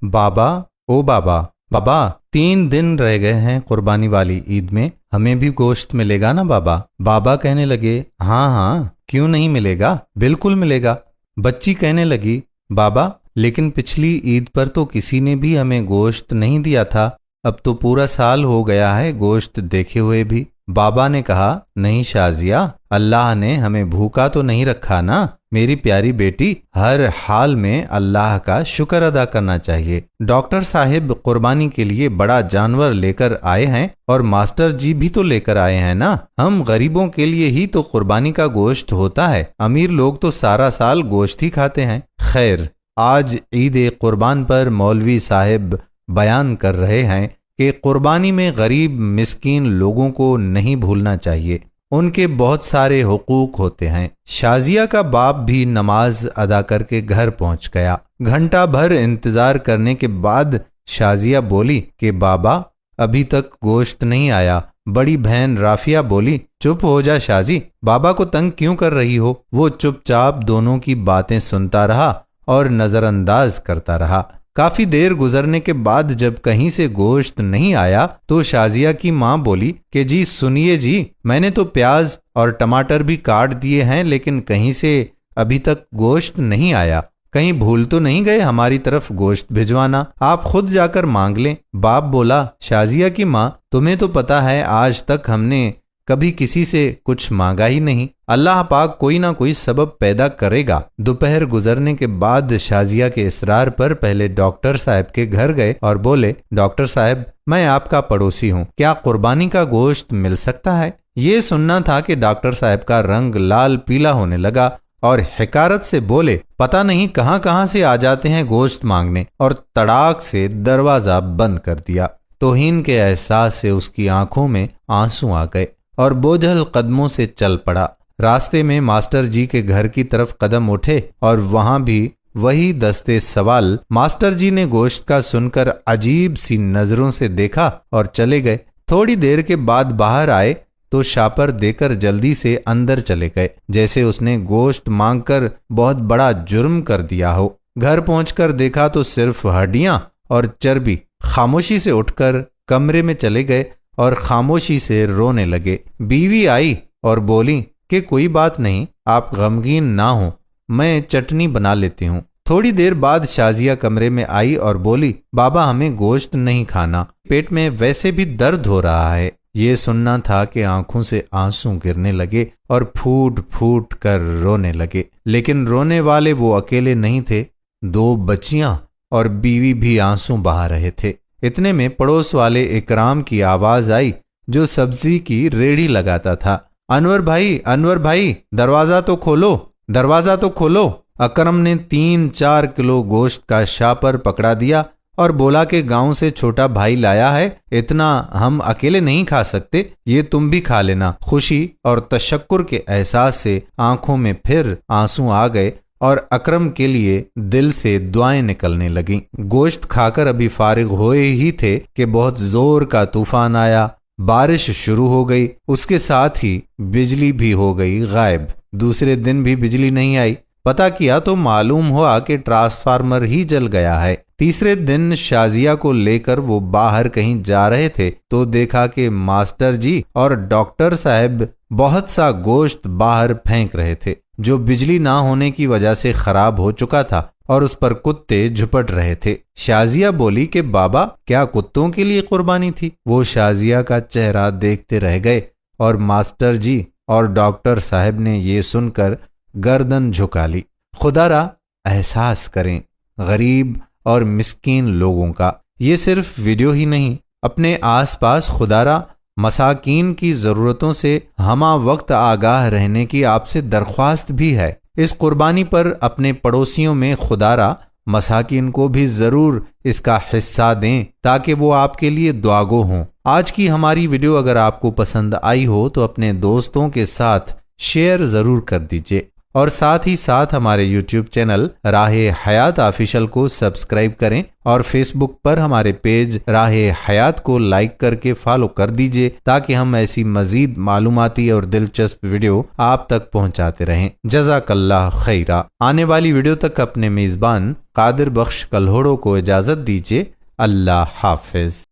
بابا او بابا بابا 3 دن رہ گئے ہیں قربانی والی عید میں، ہمیں بھی گوشت ملے گا نا بابا؟ بابا کہنے لگے ہاں ہاں کیوں نہیں ملے گا، بالکل ملے گا۔ بچی کہنے لگی بابا لیکن پچھلی عید پر تو کسی نے بھی ہمیں گوشت نہیں دیا تھا، اب تو پورا سال ہو گیا ہے گوشت دیکھے ہوئے بھی۔ بابا نے کہا نہیں شازیہ، اللہ نے ہمیں بھوکا تو نہیں رکھا نا میری پیاری بیٹی، ہر حال میں اللہ کا شکر ادا کرنا چاہیے۔ ڈاکٹر صاحب قربانی کے لیے بڑا جانور لے کر آئے ہیں اور ماسٹر جی بھی تو لے کر آئے ہیں نا، ہم غریبوں کے لیے ہی تو قربانی کا گوشت ہوتا ہے، امیر لوگ تو سارا سال گوشت ہی کھاتے ہیں۔ خیر، آج عید قربان پر مولوی صاحب بیان کر رہے ہیں کہ قربانی میں غریب مسکین لوگوں کو نہیں بھولنا چاہیے، ان کے بہت سارے حقوق ہوتے ہیں۔ شازیہ کا باپ بھی نماز ادا کر کے گھر پہنچ گیا۔ گھنٹہ بھر انتظار کرنے کے بعد شازیہ بولی کہ بابا ابھی تک گوشت نہیں آیا۔ بڑی بہن رافیہ بولی چپ ہو جا شازی، بابا کو تنگ کیوں کر رہی ہو؟ وہ چپ چاپ دونوں کی باتیں سنتا رہا اور نظر انداز کرتا رہا۔ کافی دیر گزرنے کے بعد جب کہیں سے گوشت نہیں آیا تو شازیہ کی ماں بولی کہ جی سنیے جی، میں نے تو پیاز اور ٹماٹر بھی کاٹ دیے ہیں لیکن کہیں سے ابھی تک گوشت نہیں آیا، کہیں بھول تو نہیں گئے ہماری طرف گوشت بھجوانا، آپ خود جا کر مانگ لیں۔ باپ بولا شازیہ کی ماں تمہیں تو پتا ہے آج تک ہم نے کبھی کسی سے کچھ مانگا ہی نہیں، اللہ پاک کوئی نہ کوئی سبب پیدا کرے گا۔ دوپہر گزرنے کے بعد شازیہ کے اصرار پر پہلے ڈاکٹر صاحب کے گھر گئے اور بولے ڈاکٹر صاحب میں آپ کا پڑوسی ہوں، کیا قربانی کا گوشت مل سکتا ہے؟ یہ سننا تھا کہ ڈاکٹر صاحب کا رنگ لال پیلا ہونے لگا اور حقارت سے بولے پتہ نہیں کہاں سے آ جاتے ہیں گوشت مانگنے، اور تڑاک سے دروازہ بند کر دیا۔ توہین کے احساس سے اس کی آنکھوں میں آنسو آ گئے اور بوجھل قدموں سے چل پڑا۔ راستے میں ماسٹر جی کے گھر کی طرف قدم اٹھے اور وہاں بھی وہی دستے سوال۔ ماسٹر جی نے گوشت کا سن کر عجیب سی نظروں سے دیکھا اور چلے گئے۔ تھوڑی دیر کے بعد باہر آئے تو شاپر دے کر جلدی سے اندر چلے گئے، جیسے اس نے گوشت مانگ کر بہت بڑا جرم کر دیا ہو۔ گھر پہنچ کر دیکھا تو صرف ہڈیاں اور چربی۔ خاموشی سے اٹھ کر کمرے میں چلے گئے اور خاموشی سے رونے لگے۔ بیوی آئی اور بولی کہ کوئی بات نہیں، آپ غمگین نہ ہوں، میں چٹنی بنا لیتی ہوں۔ تھوڑی دیر بعد شازیہ کمرے میں آئی اور بولی بابا ہمیں گوشت نہیں کھانا، پیٹ میں ویسے بھی درد ہو رہا ہے۔ یہ سننا تھا کہ آنکھوں سے آنسو گرنے لگے اور پھوٹ پھوٹ کر رونے لگے، لیکن رونے والے وہ اکیلے نہیں تھے، 2 بچیاں اور بیوی بھی آنسو بہا رہے تھے۔ اتنے میں پڑوس والے اکرام کی آواز آئی جو سبزی کی ریڑھی لگاتا تھا، انور بھائی دروازہ تو کھولو، دروازہ تو کھولو۔ اکرم نے 3-4 کلو گوشت کا شاپر پکڑا دیا اور بولا کہ گاؤں سے چھوٹا بھائی لایا ہے، اتنا ہم اکیلے نہیں کھا سکتے، یہ تم بھی کھا لینا۔ خوشی اور تشکر کے احساس سے آنکھوں میں پھر آنسو آ گئے اور اکرم کے لیے دل سے دعائیں نکلنے لگیں۔ گوشت کھا کر ابھی فارغ ہوئے ہی تھے کہ بہت زور کا طوفان آیا، بارش شروع ہو گئی، اس کے ساتھ ہی بجلی بھی ہو گئی غائب۔ دوسرے دن بھی بجلی نہیں آئی، پتہ کیا تو معلوم ہوا کہ ٹرانسفارمر ہی جل گیا ہے۔ تیسرے دن شازیہ کو لے کر وہ باہر کہیں جا رہے تھے تو دیکھا کہ ماسٹر جی اور ڈاکٹر صاحب بہت سا گوشت باہر پھینک رہے تھے جو بجلی نہ ہونے کی وجہ سے خراب ہو چکا تھا اور اس پر کتے جھپٹ رہے تھے۔ شازیہ بولی کہ بابا کیا کتوں کے لیے قربانی تھی؟ وہ شازیہ کا چہرہ دیکھتے رہ گئے اور ماسٹر جی اور ڈاکٹر صاحب نے یہ سن کر گردن جھکا لی۔ خدا را احساس کریں غریب اور مسکین لوگوں کا۔ یہ صرف ویڈیو ہی نہیں، اپنے آس پاس خدا را مساکین کی ضرورتوں سے ہمہ وقت آگاہ رہنے کی آپ سے درخواست بھی ہے۔ اس قربانی پر اپنے پڑوسیوں میں خدا را مساکین کو بھی ضرور اس کا حصہ دیں تاکہ وہ آپ کے لیے دعاگو ہوں۔ آج کی ہماری ویڈیو اگر آپ کو پسند آئی ہو تو اپنے دوستوں کے ساتھ شیئر ضرور کر دیجئے۔ اور ساتھ ہی ساتھ ہمارے یوٹیوب چینل راہ حیات آفیشل کو سبسکرائب کریں اور فیس بک پر ہمارے پیج راہ حیات کو لائک کر کے فالو کر دیجئے تاکہ ہم ایسی مزید معلوماتی اور دلچسپ ویڈیو آپ تک پہنچاتے رہیں۔ جزاک اللہ خیرہ۔ آنے والی ویڈیو تک اپنے میزبان قادر بخش کلہوڑو کو اجازت دیجئے۔ اللہ حافظ۔